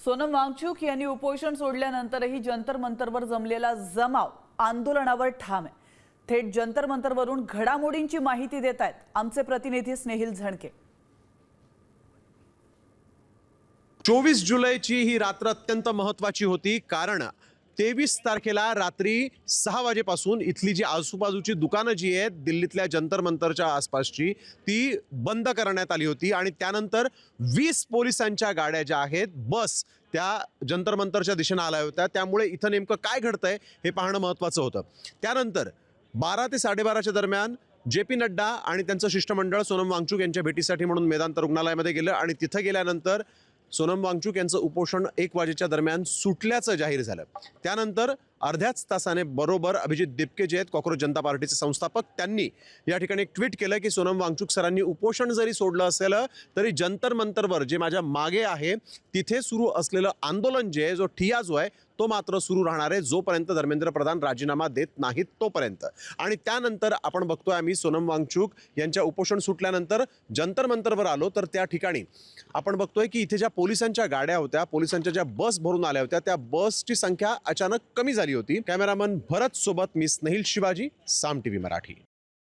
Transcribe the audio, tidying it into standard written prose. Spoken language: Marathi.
सोनम वांगचुक यांनी उपोषण सोडल्यानंतरही जंतर मंतरवर जमलेला जमाव आंदोलनावर ठाम आहे। थेट जंतर मंतरवरून घडामोडींची माहिती देत आहेत आमचे प्रतिनिधी स्नेहिल झणके। 24 जुलैची ही रात्र अत्यंत महत्त्वाची होती, कारण 23 तारखेला रात्री 6 वाजेपासून इथली जी आजूबाजूची दुकानं जी आहेत दिल्लीतल्या जंतर मंतरच्या आसपासची ती बंद करण्यात आली होती आणि त्यानंतर 20 पोलिसांच्या गाड्या ज्या आहेत बस त्या जंतर मंतरच्या दिशेने आल्या होत्या। त्यामुळे इथं नेमकं काय घडतंय हे पाहणं महत्त्वाचं होतं। त्यानंतर 12 ते 12:30च्या दरम्यान JP नड्डा आणि त्यांचं शिष्टमंडळ सोनम वांगचुक यांच्या भेटीसाठी म्हणून मेदांत रुग्णालयामध्ये गेलं आणि तिथं गेल्यानंतर सोनम वांगचुक यांचं उपोषण 1 वाजेच्या दरम्यान सुटल्याचं जाहीर झालं। त्यानंतर अर्ध्याच तासाने बरोबर अभिजित दिपके जे आहेत कॉकरोच जनता पार्टीचे संस्थापक, त्यांनी या ठिकाणी एक ट्विट केलं की सोनम वांगचुक सरांनी उपोषण जरी सोडलं असेल तरी जंतर मंतरवर जे माझ्या मागे आहे तिथे सुरू असलेलं आंदोलन जे आहे, जो ठिय्या जो आहे तो मात्र सुरू राहणार आहे जोपर्यंत धर्मेंद्र प्रधान राजीनामा देत नाहीत तोपर्यंत। आणि त्यानंतर आपण बघतोय आम्ही सोनम वांगचुक यांच्या उपोषण सुटल्यानंतर जंतर मंतरवर आलो तर त्या ठिकाणी आपण बघतोय की इथे ज्या पोलिसांच्या गाड्या होत्या, पोलिसांच्या ज्या बस भरून आल्या होत्या, त्या बसची संख्या अचानक कमी झाली होती। कॅमेरामन भरत सोबत मी स्नेहिल शिवाजी, साम TV मराठी।